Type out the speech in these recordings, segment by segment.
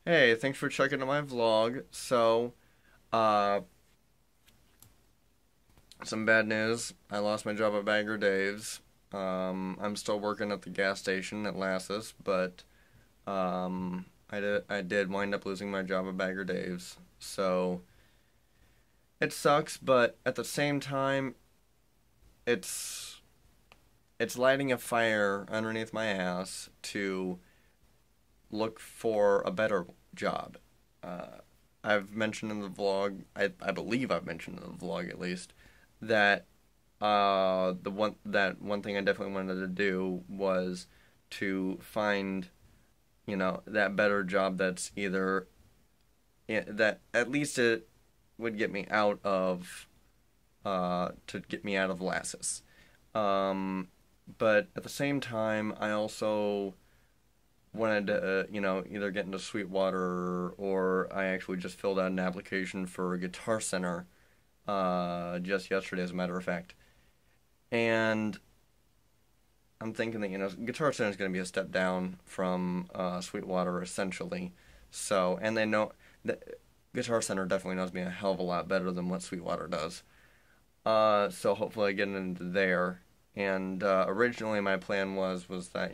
Hey, thanks for checking out my vlog. Uh, some bad news. I lost my job at Bagger Dave's. I'm still working at the gas station at Lassus, but I did wind up losing my job at Bagger Dave's. So it sucks, but at the same time, it's it's lighting a fire underneath my ass to look for a better job. Uh, I've mentioned in the vlog, I believe I've mentioned in the vlog at least, that the one thing I definitely wanted to do was to find, that better job that's either that at least it would get me out of to get me out of Lassus. Um, but at the same time, I also wanted to, either get into Sweetwater or I actually just filled out an application for Guitar Center just yesterday, as a matter of fact. And I'm thinking that, Guitar Center is going to be a step down from Sweetwater, essentially. So, and they know that Guitar Center definitely knows me a hell of a lot better than what Sweetwater does. So hopefully I get into there. And originally my plan was that,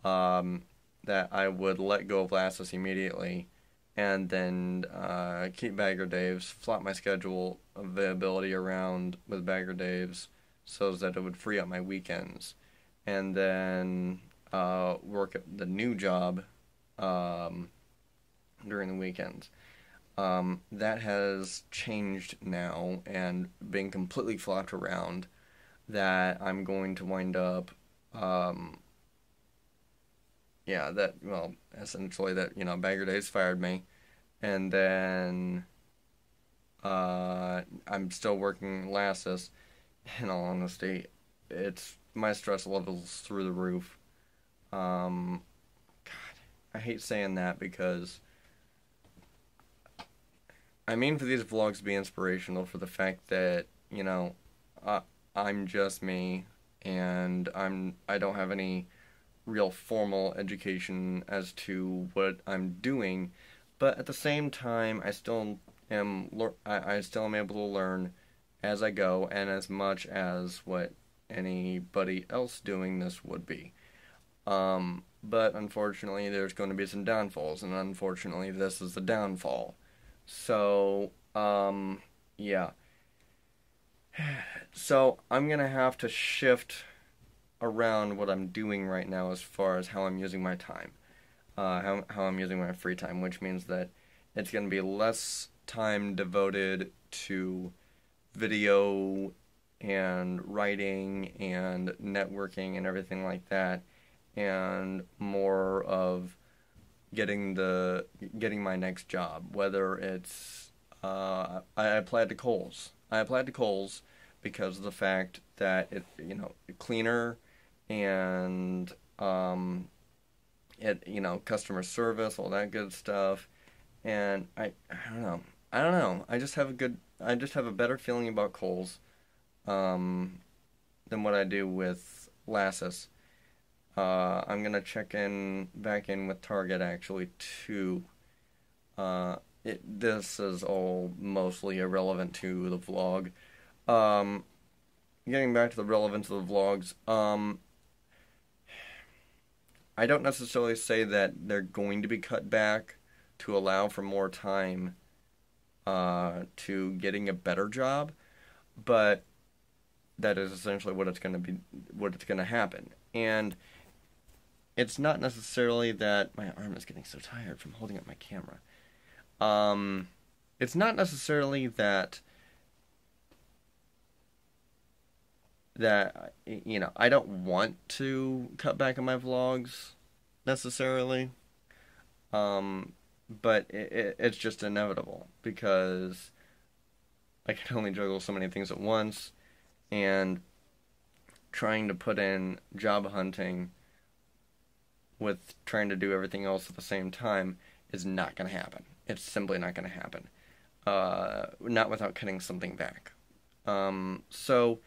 um, that I would let go of Lassus immediately and then keep Bagger Dave's, flop my schedule availability around with Bagger Dave's so that it would free up my weekends, and then work at the new job um, during the weekends. That has changed now and been completely flopped around. That I'm going to wind up um, yeah, that well, essentially that Bagger Days fired me, and then I'm still working Lassus. In all honesty, it's my stress levels through the roof. Um, God, I hate saying that because I mean for these vlogs to be inspirational for the fact that I, I'm just me, and I don't have any real formal education as to what I'm doing, but at the same time, I still am able to learn as I go, and as much as what anybody else doing this would be. But unfortunately, there's going to be some downfalls, and unfortunately, this is the downfall. So, yeah. So I'm gonna have to shift around what I'm doing right now as far as how I'm using my time, how I'm using my free time, which means that it's going to be less time devoted to video and writing and networking and everything like that, and more of getting my next job, whether it's I applied to Kohl's. I applied to Kohl's because of the fact that cleaner and customer service, all that good stuff. And I don't know. I don't know. I just have a better feeling about Kohl's um, than what I do with Lassus. I'm gonna check in back in with Target actually too. This is all mostly irrelevant to the vlog. Um, Getting back to the relevance of the vlogs, I don't necessarily say that they're going to be cut back to allow for more time to getting a better job, but that is essentially what it's going to happen. And it's not necessarily that my arm is getting so tired from holding up my camera. Um, it's not necessarily that I don't want to cut back on my vlogs necessarily. Um, but it's just inevitable because I can only juggle so many things at once, and trying to put in job hunting with trying to do everything else at the same time is not going to happen. It's simply not going to happen. Not without cutting something back. So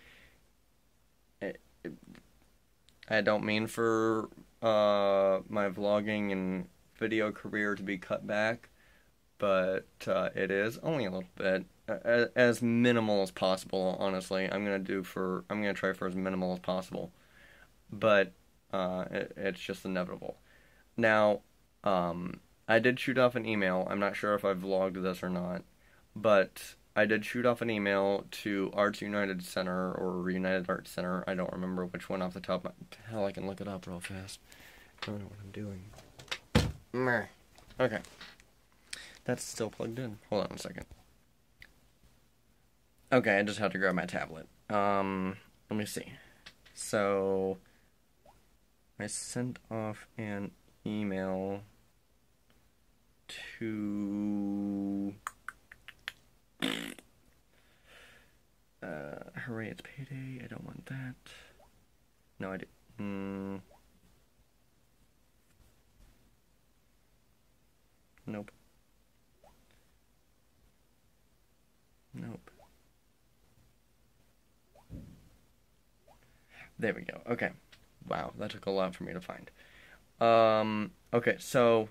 I don't mean for my vlogging and video career to be cut back, but it is only a little bit, as minimal as possible. Honestly, I'm gonna try for as minimal as possible, but it's just inevitable. Now, I did shoot off an email. I'm not sure if I've vlogged this or not, but I did shoot off an email to Arts United Center or United Arts Center. I don't remember which one off the top of my... Hell, I can look it up real fast. I don't know what I'm doing. Meh. Okay. That's still plugged in. Hold on a second. Okay, I just had to grab my tablet. Let me see. So, I sent off an email to... hooray, it's payday. I don't want that. No, I did. Nope. Nope. There we go. Okay. Wow, that took a lot for me to find. Okay, so...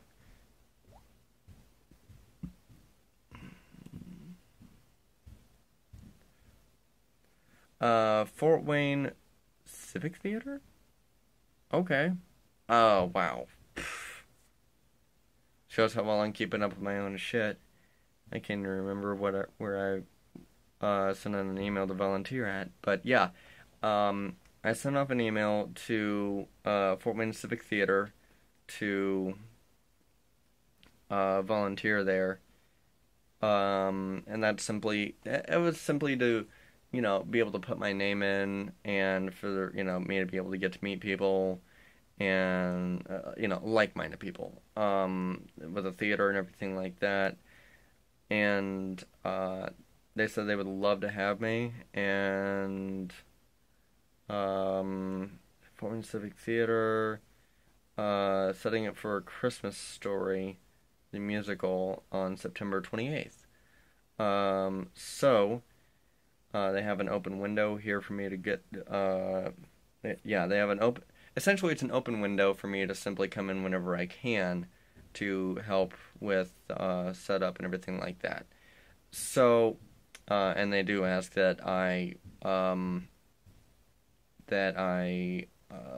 Fort Wayne Civic Theater? Okay. Oh, wow. Shows how well I'm keeping up with my own shit. I can't remember where I sent in an email to volunteer at. But yeah, I sent off an email to Fort Wayne Civic Theater to volunteer there. And that's simply, it was simply to, be able to put my name in and for, me to be able to get to meet people and, like-minded people, with the theater and everything like that. And, they said they would love to have me, and, Fort Wayne Civic Theater, setting it for A Christmas Story, the musical, on September 28th. So, they have an open window here for me to get, they have essentially it's an open window for me to simply come in whenever I can to help with, setup and everything like that. So, and they do ask that I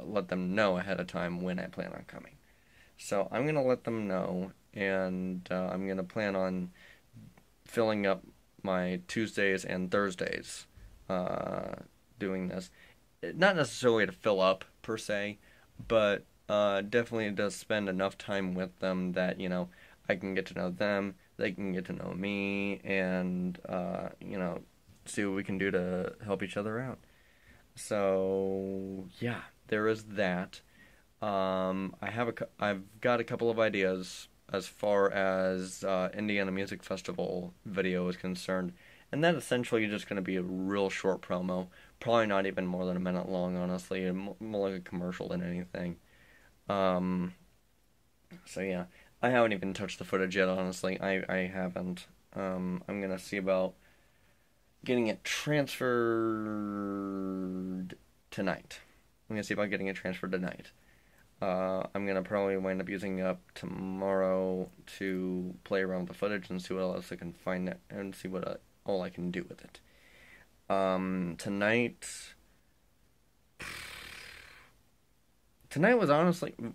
let them know ahead of time when I plan on coming. So I'm going to let them know, and I'm going to plan on filling up my Tuesdays and Thursdays doing this. Not necessarily to fill up, per se, but definitely does spend enough time with them that, I can get to know them, they can get to know me, and, see what we can do to help each other out. So, yeah, there is that. I've got a couple of ideas as far as Indiana Music Festival video is concerned, and that essentially is just going to be a real short promo, probably not even more than a minute long, honestly, and more like a commercial than anything. So yeah, I haven't even touched the footage yet, honestly. I haven't. I'm gonna see about getting it transferred tonight. I'm gonna see about getting it transferred tonight. I'm gonna probably wind up using up tomorrow to play around with the footage and see what else I can find and see what all I can do with it. Tonight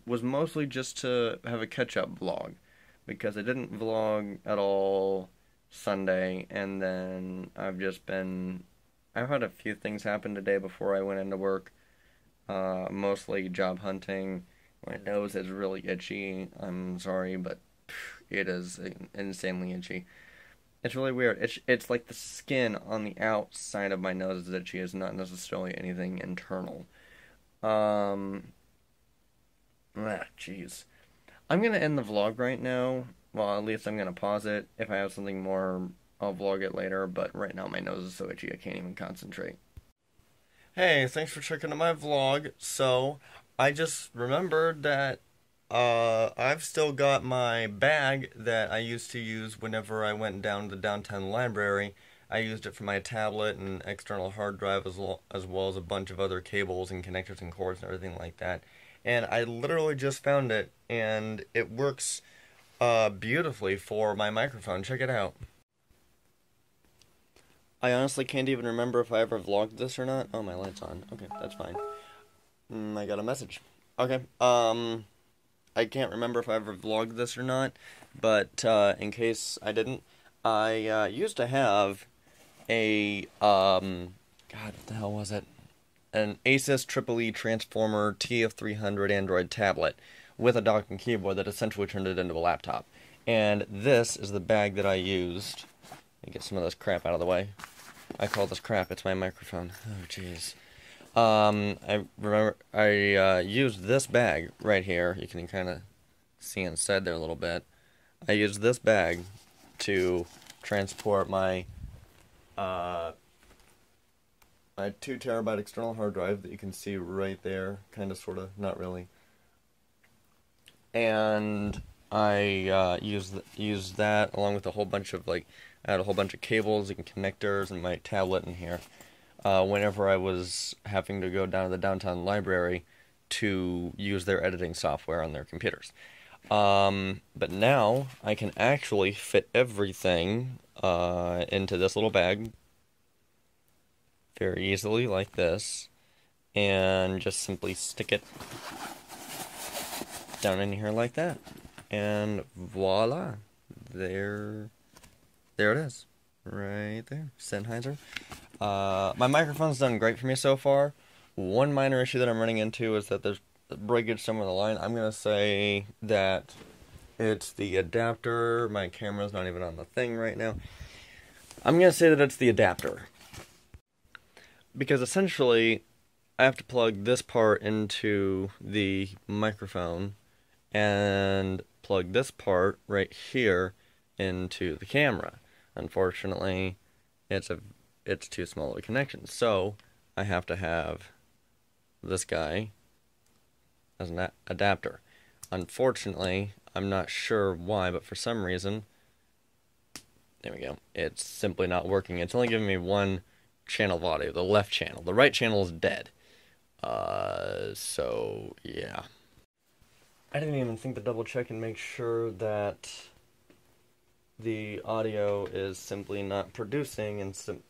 was mostly just to have a catch-up vlog, because I didn't vlog at all Sunday, and then I've had a few things happen today before I went into work, mostly job hunting. My nose is really itchy, I'm sorry, but it is insanely itchy. It's really weird. It's like the skin on the outside of my nose is itchy, it's not necessarily anything internal. Jeez. I'm gonna end the vlog right now. Well, at least I'm gonna pause it. If I have something more, I'll vlog it later, but right now my nose is so itchy I can't even concentrate. Hey, thanks for checking out my vlog. So, I just remembered that I've still got my bag that I used to use whenever I went down to the downtown library. I used it for my tablet and external hard drive as well as a bunch of other cables and connectors and cords and everything like that. and I literally just found it, and it works beautifully for my microphone. Check it out. I honestly can't even remember if I ever vlogged this or not. Oh, my light's on. Okay, that's fine. I got a message. Okay, I can't remember if I ever vlogged this or not, but in case I didn't, I used to have a, God, what the hell was it? An Asus EEE Transformer TF300 Android tablet with a docking keyboard that essentially turned it into a laptop. And this is the bag that I used. Let me get some of this crap out of the way. I call this crap, it's my microphone. Oh, jeez. I remember I used this bag right here. You can kind of see inside there a little bit. I used this bag to transport my my 2 terabyte external hard drive that you can see right there, kind of, sort of, not really. And I used that along with a whole bunch of, like, I had a whole bunch of cables and connectors and my tablet in here. Whenever I was having to go down to the downtown library to use their editing software on their computers. But now I can actually fit everything into this little bag very easily, like this, and just simply stick it down in here like that, and voila, there it is, right there, Sennheiser. My microphone's done great for me so far. One minor issue that I'm running into is that there's breakage somewhere in the line. I'm gonna say that it's the adapter. My camera's not even on the thing right now. I'm gonna say that it's the adapter, because essentially I have to plug this part into the microphone and plug this part right here into the camera. Unfortunately, it's too small of a connection, so I have to have this guy as an adapter. Unfortunately, I'm not sure why, but for some reason, there we go, it's simply not working. It's only giving me one channel of audio, the left channel. The right channel is dead. So, yeah. I didn't even think to double check and make sure that the audio is simply not producing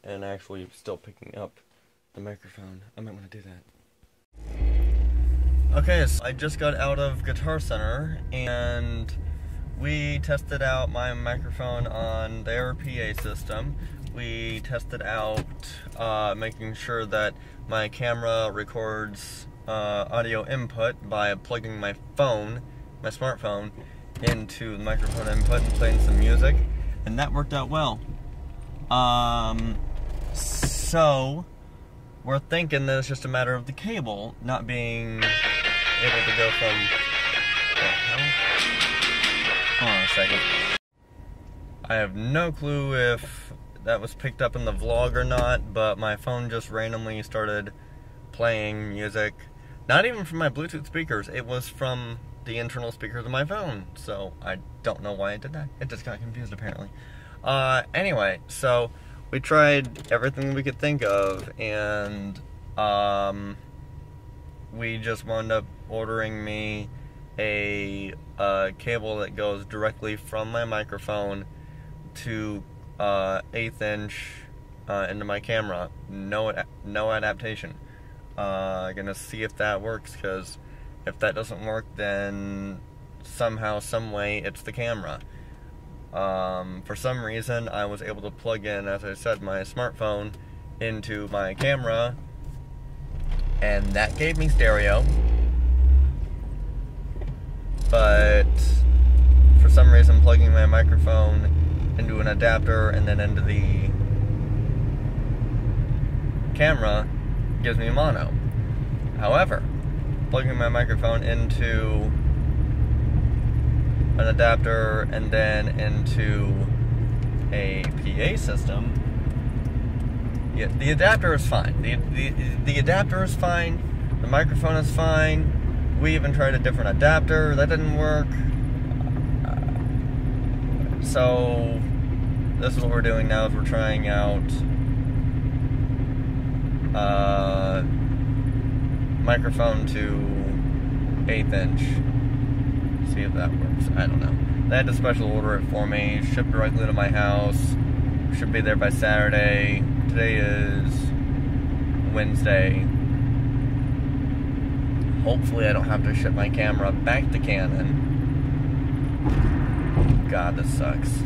and actually still picking up the microphone. I might want to do that. Okay, so I just got out of Guitar Center and we tested out my microphone on their PA system. We tested out making sure that my camera records audio input by plugging my phone, my smartphone, into the microphone input and playing some music, and that worked out well. So we're thinking that it's just a matter of the cable not being able to go from... Hold on a second. I have no clue if that was picked up in the vlog or not, but my phone just randomly started playing music. Not even from my Bluetooth speakers, it was from the internal speakers of my phone. So I don't know why it did that. It just got confused apparently. Anyway, so we tried everything we could think of, and we just wound up ordering me a cable that goes directly from my microphone to 1/8 inch into my camera. No adaptation. Gonna see if that works, because if that doesn't work, then somehow, some way, it's the camera. For some reason, I was able to plug in, as I said, my smartphone into my camera, and that gave me stereo. But for some reason, plugging my microphone into an adapter and then into the camera gives me mono. However, plugging my microphone into an adapter and then into a PA system, yeah, the adapter is fine. The adapter is fine. The microphone is fine. We even tried a different adapter. That didn't work. So this is what we're doing now, is we're trying out microphone to 1/8 inch. See if that works. I don't know. They had to special order it for me, shipped directly to my house. Should be there by Saturday. Today is Wednesday. Hopefully I don't have to ship my camera back to Canon. God, this sucks.